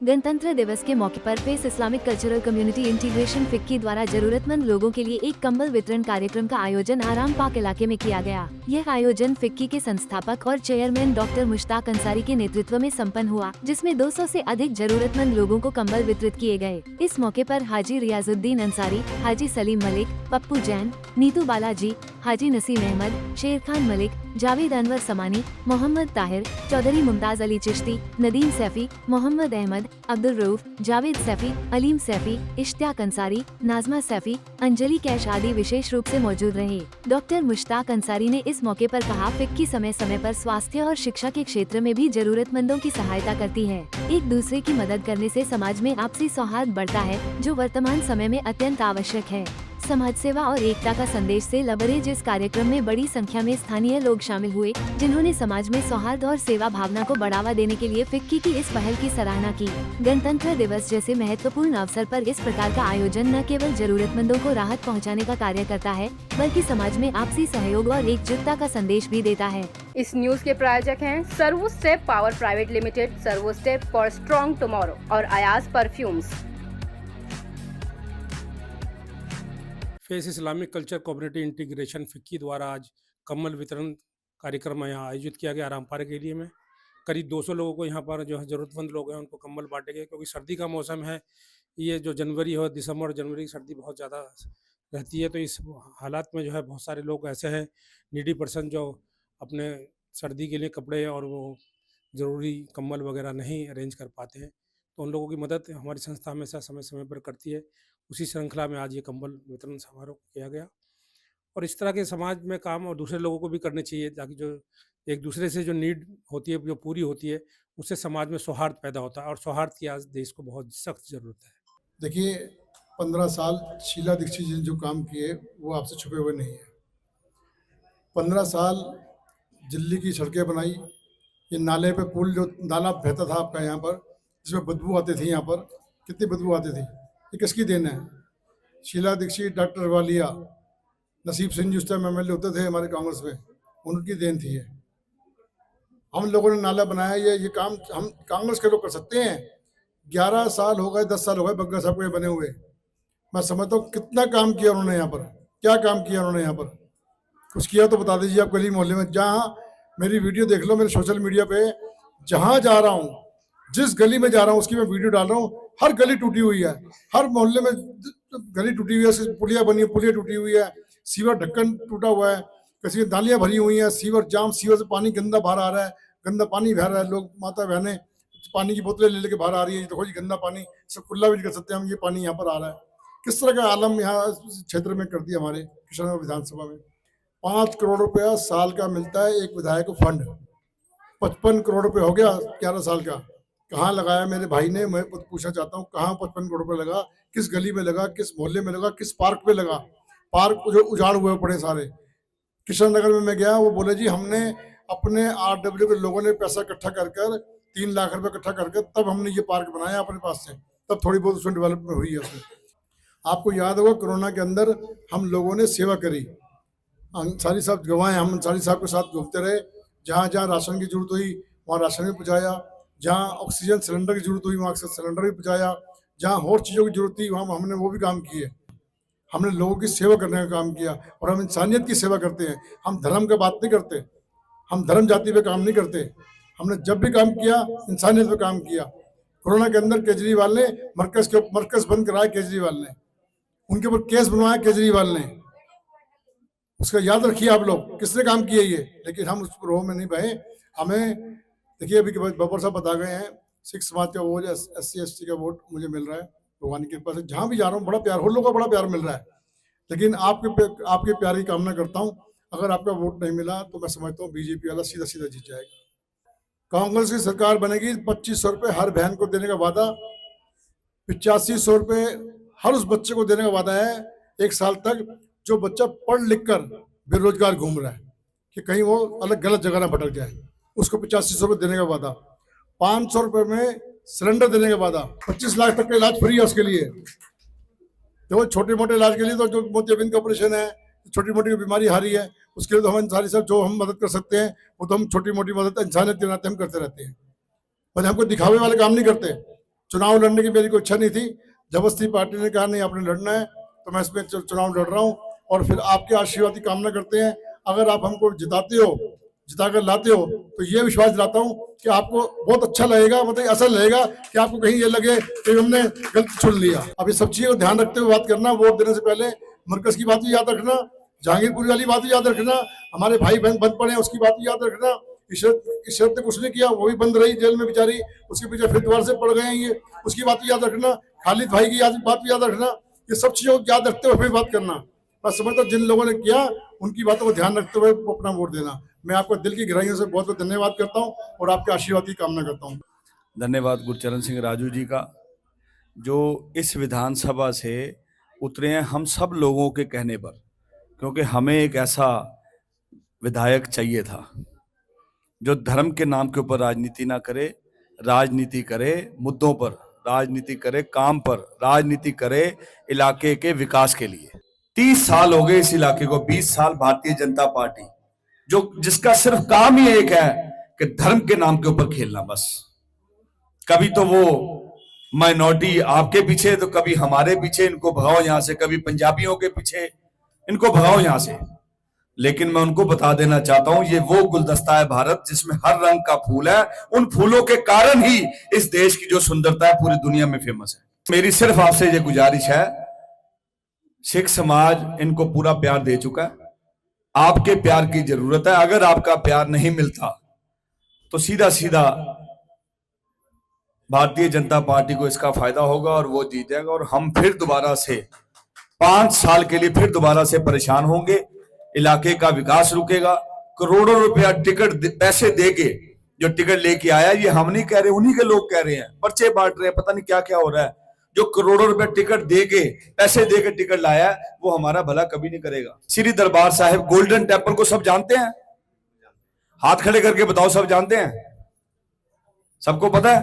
गणतंत्र दिवस के मौके पर face Islamic cultural community integration FICCI द्वारा जरूरतमंद लोगों के लिए एक कंबल वितरण कार्यक्रम का आयोजन आराम पाक इलाके में किया गया। यह आयोजन फिक्की के संस्थापक और चेयरमैन डॉक्टर मुश्ताक अंसारी के नेतृत्व में संपन्न हुआ, जिसमें 200 से अधिक जरूरतमंद लोगों को कंबल वितरित किए गए। इस मौके पर हाजी रियाजुद्दीन अंसारी, हाजी सलीम मलिक, पप्पू जैन, नीतू बालाजी, हाजी नसीम अहमद, शेर खान मलिक, जावेद अनवर समानी, मोहम्मद ताहिर, चौधरी मुमताज अली चिश्ती, नदीम सैफी, मोहम्मद अहमद, अब्दुल रऊफ, जावेद सैफी, अलीम सैफी, इश्तियाक अंसारी, नाजमा सैफी, अंजलि कैश आदि विशेष रूप से मौजूद रहे। डॉक्टर मुश्ताक अंसारी ने इस मौके पर कहा, फिक्की समय समय पर स्वास्थ्य और शिक्षा के क्षेत्र में भी जरूरतमंदों की सहायता करती है। एक दूसरे की मदद करने से समाज में आपसी सौहार्द बढ़ता है, जो वर्तमान समय में अत्यंत आवश्यक है। समाज सेवा और एकता का संदेश से लबरेज इस कार्यक्रम में बड़ी संख्या में स्थानीय लोग शामिल हुए, जिन्होंने समाज में सौहार्द और सेवा भावना को बढ़ावा देने के लिए फिक्की की इस पहल की सराहना की। गणतंत्र दिवस जैसे महत्वपूर्ण अवसर पर इस प्रकार का आयोजन न केवल जरूरतमंदों को राहत पहुंचाने का कार्य करता है, बल्कि समाज में आपसी सहयोग और एकजुटता का संदेश भी देता है। इस न्यूज के प्रायोजक हैं servo step power private limited, servo step for strong tomorrow और Ayaz perfumes. Face Islamic culture community integration FICCI द्वारा आज कम्बल वितरण कार्यक्रम यहाँ आयोजित किया गया रामपारा के लिए में। करीब 200 लोगों को यहाँ पर जो है ज़रूरतमंद लोग हैं उनको कम्बल बांटे गए, क्योंकि सर्दी का मौसम है। ये जो जनवरी हो, दिसंबर और जनवरी की सर्दी बहुत ज़्यादा रहती है, तो इस हालात में जो है बहुत सारे लोग ऐसे हैं नीडी पर्सन जो अपने सर्दी के लिए कपड़े और वो ज़रूरी कम्बल वगैरह नहीं अरेंज कर पाते हैं, तो उन लोगों की मदद हमारी संस्था हमेशा समय समय पर करती है। उसी श्रृंखला में आज ये कंबल वितरण समारोह किया गया। और इस तरह के समाज में काम और दूसरे लोगों को भी करने चाहिए, ताकि जो एक दूसरे से जो नीड होती है जो पूरी होती है, उससे समाज में सौहार्द पैदा होता है, और सौहार्द की आज देश को बहुत सख्त ज़रूरत है। देखिए, 15 साल शीला दीक्षित जी ने जो काम किए वो आपसे छुपे हुए नहीं है। 15 साल दिल्ली की सड़कें बनाई, ये नाले पे पुल जो नाला बहता था आपका यहाँ पर, जिसमें बदबू आती थी, यहाँ पर कितनी बदबू आती थी, ये किसकी देन है? शीला दीक्षित, डॉक्टर वालिया, नसीब सिंह जिस टाइम MLA होते थे हमारे कांग्रेस में, उनकी देन थी ये। हम लोगों ने नाला बनाया, ये काम हम कांग्रेस के लोग कर सकते हैं। 11 साल हो गए, 10 साल हो गए बग्गा साहब को बने हुए। मैं समझता हूँ कितना काम किया उन्होंने यहाँ पर, क्या काम किया उन्होंने यहाँ पर। कुछ किया तो बता दीजिए आप गली मोहल्ले में। जहाँ मेरी वीडियो देख लो मेरे सोशल मीडिया पे, जहाँ जा रहा हूँ, जिस गली में जा रहा हूँ उसकी मैं वीडियो डाल रहा हूँ। हर गली टूटी हुई है, हर मोहल्ले में गली टूटी हुई है, पुलिया बनी है, पुलिया टूटी हुई है, सीवर ढक्कन टूटा हुआ है, किसी नालियाँ भरी हुई हैं, सीवर जाम, सीवर से पानी गंदा बाहर आ रहा है, गंदा पानी बह रहा है। लोग, माता बहनें पानी की बोतलें ले लेके बाहर आ रही है, देखो जी गंदा पानी, सब कुल्ला भी नहीं कर सकते हम, ये पानी यहाँ पर आ रहा है। किस तरह का आलम यहाँ क्षेत्र में कर दिया हमारे किशनगंज विधानसभा में। 5 करोड़ रुपया साल का मिलता है एक विधायक को फंड, 55 करोड़ रुपये हो गया 11 साल का। कहाँ लगाया मेरे भाई ने? मैं पूछना चाहता हूँ, कहाँ 55 करोड़ रुपये लगा? किस गली में लगा? किस मोहल्ले में लगा? किस पार्क पे लगा? पार्क जो उजाड़ हुए पड़े सारे। किशन नगर में मैं गया, वो बोले जी हमने अपने RW के लोगों ने पैसा इकट्ठा कर 3 लाख रुपये इकट्ठा करके तब हमने ये पार्क बनाया अपने पास से, तब थोड़ी बहुत उसमें डेवलपमेंट हुई है उसमें। आपको याद होगा कोरोना के अंदर हम लोगों ने सेवा करी, अंसारी साहब गवाएं, हम अंसारी साहब के साथ घूमते रहे। जहाँ जहाँ राशन की जरूरत हुई वहाँ राशन भी पहुँचाया, जहाँ ऑक्सीजन सिलेंडर की जरूरत हुई वहाँ सिलेंडर भी पहुँचाया, जहाँ और चीज़ों की जरूरत थी वहाँ हमने वो भी काम किए। हमने लोगों की सेवा करने का काम किया, और हम इंसानियत की सेवा करते हैं। हम धर्म का बात नहीं करते, हम धर्म जाति पे काम नहीं करते। हमने जब भी काम किया इंसानियत पे काम किया। कोरोना के अंदर केजरीवाल ने मरकज बंद कराया, केजरीवाल ने उनके ऊपर केस बनवाया, केजरीवाल ने। उसका याद रखिए आप लोग, किसने काम किया ये। लेकिन हम उस रोह में नहीं बहे। हमें देखिए, अभी बब्बर साहब बता गए हैं, सिख समाज का वोट, SC ST का वोट मुझे मिल रहा है भगवान की कृपा से। जहाँ भी जा रहा हूँ बड़ा प्यार, हम लोग का बड़ा प्यार मिल रहा है। लेकिन आपके प्यार की कामना करता हूँ, अगर आपका वोट नहीं मिला तो मैं समझता हूँ BJP वाला सीधा सीधा जीत जाएगा। कांग्रेस की सरकार बनेगी, 2500 रुपये हर बहन को देने का वादा, 8500 रुपये हर उस बच्चे को देने का वादा है 1 साल तक जो बच्चा पढ़ लिख कर बेरोजगार घूम रहा है, कि कहीं वो अलग गलत जगह ना भटक जाए। उसको 8500 रुपये देने का वादा, 500 रुपये में सिलेंडर देने का वादा, 25 लाख तक का इलाज फ्री है उसके लिए। देखो, छोटे मोटे इलाज के लिए तो जो मोतियाबिंद का ऑपरेशन है, छोटी मोटी बीमारी हारी है, उसके लिए तो हम अंसारी साहब जो हम मदद कर सकते हैं वो तो हम छोटी मोटी मदद इंसानियत के नाते हम करते रहते हैं। पर हम कोई दिखावे वाले काम नहीं करते। चुनाव लड़ने की मेरी कोई इच्छा नहीं थी। जबरदस्ती पार्टी ने कहा नहीं आपने लड़ना है, तो मैं इसमें चुनाव लड़ रहा हूँ और फिर आपके आशीर्वाद की कामना करते हैं। अगर आप हमको जिताते हो, जिताकर लाते हो, तो ये विश्वास दिलाता हूँ कि आपको बहुत अच्छा लगेगा, मतलब ऐसा लगेगा कि आपको कहीं ये लगे कि हमने गलती चुन लिया। अब ये सब चीज़ों को ध्यान रखते हुए बात करना, वोट देने से पहले मरकज की बात भी याद रखना, जहांगीरपुरी वाली बात भी याद रखना, हमारे भाई बहन बंद पड़े हैं उसकी बात भी याद रखना। इशरत ने कुछ नहीं किया, वो भी बंद रही जेल में बेचारी, उसके पीछे फिर दोबारा से पड़ गए हैं ये, उसकी बात भी याद रखना। खालिद भाई की बात भी याद रखना। ये सब चीज़ों को याद रखते हुए फिर बात करना। बस समझता जिन लोगों ने किया उनकी बातों को ध्यान रखते हुए अपना वोट देना। मैं आपको दिल की गहराइयों से बहुत बहुत धन्यवाद करता हूँ और आपके आशीर्वाद की कामना करता हूँ। धन्यवाद गुरचरण सिंह राजू जी का, जो इस विधानसभा से उतरे हैं हम सब लोगों के कहने पर, क्योंकि हमें एक ऐसा विधायक चाहिए था जो धर्म के नाम के ऊपर राजनीति ना करे, राजनीति करे मुद्दों पर, राजनीति करे काम पर, राजनीति करे इलाके के विकास के लिए। 30 साल हो गए इस इलाके को, 20 साल भारतीय जनता पार्टी, जो जिसका सिर्फ काम ही एक है कि धर्म के नाम के ऊपर खेलना। बस कभी तो वो माइनॉरिटी आपके पीछे, तो कभी हमारे पीछे, इनको भगाओ यहां से, कभी पंजाबियों के पीछे, इनको भगाओ यहां से। लेकिन मैं उनको बता देना चाहता हूं, ये वो गुलदस्ता है भारत जिसमें हर रंग का फूल है। उन फूलों के कारण ही इस देश की जो सुंदरता है पूरी दुनिया में फेमस है। मेरी सिर्फ आपसे ये गुजारिश है, सिख समाज इनको पूरा प्यार दे चुका है, आपके प्यार की जरूरत है। अगर आपका प्यार नहीं मिलता तो सीधा सीधा भारतीय जनता पार्टी को इसका फायदा होगा और वो जीत जाएगा और हम फिर दोबारा से 5 साल के लिए फिर दोबारा से परेशान होंगे। इलाके का विकास रुकेगा। करोड़ों रुपया टिकट पैसे देके जो टिकट लेके आया, ये हम नहीं कह रहे, उन्हीं के लोग कह रहे हैं, पर्चे बांट रहे हैं, पता नहीं क्या क्या हो रहा है। जो करोड़ों रुपए टिकट देके, पैसे देके टिकट लाया है, वो हमारा भला कभी नहीं करेगा। श्री दरबार साहिब गोल्डन टेम्पल को सब जानते हैं? हाथ खड़े करके बताओ, सब जानते हैं? सबको पता है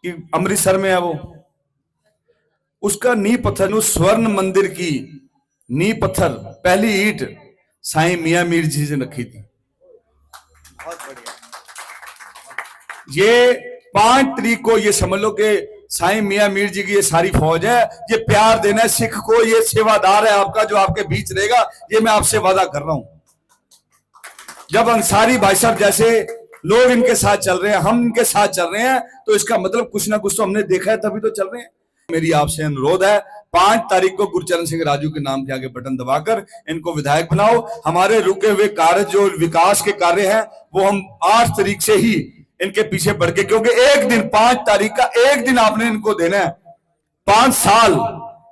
कि अमृतसर में है वो। उसका नींव पत्थर, उस स्वर्ण मंदिर की नींव पत्थर, पहली ईंट साईं मियां मीर जी से रखी थी। बहुत बढ़िया। ये 5 तारीख को ये समझ लो कि साईं मियां मीर जी की ये सारी फौज है, ये प्यार देना है सिख को, ये सेवादार है आपका जो आपके बीच रहेगा, ये मैं आपसे वादा कर रहा हूं। जब अंसारी भाई साहब जैसे लोग इनके साथ चल रहे हैं, हम इनके साथ चल रहे हैं, तो इसका मतलब कुछ ना कुछ तो हमने देखा है, तभी तो चल रहे हैं। मेरी आपसे अनुरोध है, 5 तारीख को गुरचरण सिंह राजू के नाम के आगे बटन दबाकर इनको विधायक बनाओ। हमारे रुके हुए कार्य, जो विकास के कार्य हैं, वो हम 8 तारीख से ही इनके पीछे बढ़ के, क्योंकि एक दिन 5 तारीख का एक दिन आपने इनको देना है, 5 साल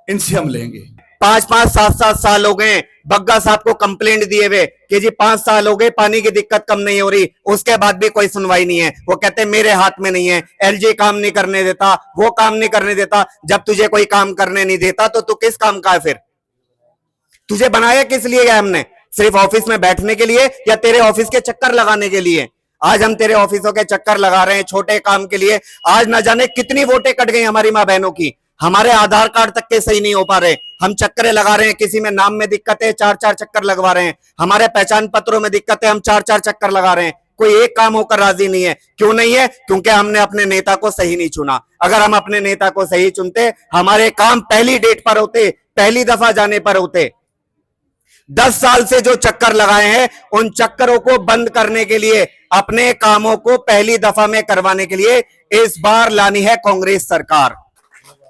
इनसे हम लेंगे। 5-5, 7-7 साल हो गए बग्गा साहब को कंप्लेंट दिए हुए कि जी 5 साल हो गए, पानी की दिक्कत कम नहीं हो रही, उसके बाद भी कोई सुनवाई नहीं है। वो कहते हैं मेरे हाथ में नहीं है, एलजी काम नहीं करने देता, वो काम नहीं करने देता। जब तुझे कोई काम करने नहीं देता तो तू किस काम का है? फिर तुझे बनाया किस लिए है हमने? सिर्फ ऑफिस में बैठने के लिए या तेरे ऑफिस के चक्कर लगाने के लिए? आज हम तेरे ऑफिसों के चक्कर लगा रहे हैं छोटे काम के लिए। आज न जाने कितनी वोटें कट गई हमारी माँ बहनों की, हमारे आधार कार्ड तक के सही नहीं हो पा रहे, हम चक्कर लगा रहे हैं। किसी में नाम में दिक्कत है, 4-4 चक्कर लगवा रहे हैं। हमारे पहचान पत्रों में दिक्कत है, हम 4-4 चक्कर लगा रहे हैं। कोई एक काम होकर राजी नहीं है। क्यों नहीं है? क्योंकि हमने अपने नेता को सही नहीं चुना। अगर हम अपने नेता को सही चुनते, हमारे काम पहली डेट पर होते, पहली दफा जाने पर होते। 10 साल से जो चक्कर लगाए हैं, उन चक्करों को बंद करने के लिए, अपने कामों को पहली दफा में करवाने के लिए इस बार लानी है कांग्रेस सरकार।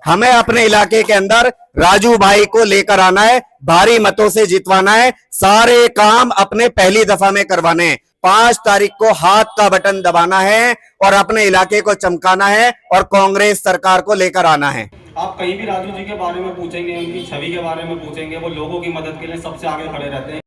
हमें अपने इलाके के अंदर राजू भाई को लेकर आना है, भारी मतों से जितवाना है, सारे काम अपने पहली दफा में करवाने हैं। 5 तारीख को हाथ का बटन दबाना है और अपने इलाके को चमकाना है और कांग्रेस सरकार को लेकर आना है। आप कहीं भी राजू जी के बारे में पूछेंगे, उनकी छवि के बारे में पूछेंगे, वो लोगों की मदद के लिए सबसे आगे खड़े रहते हैं।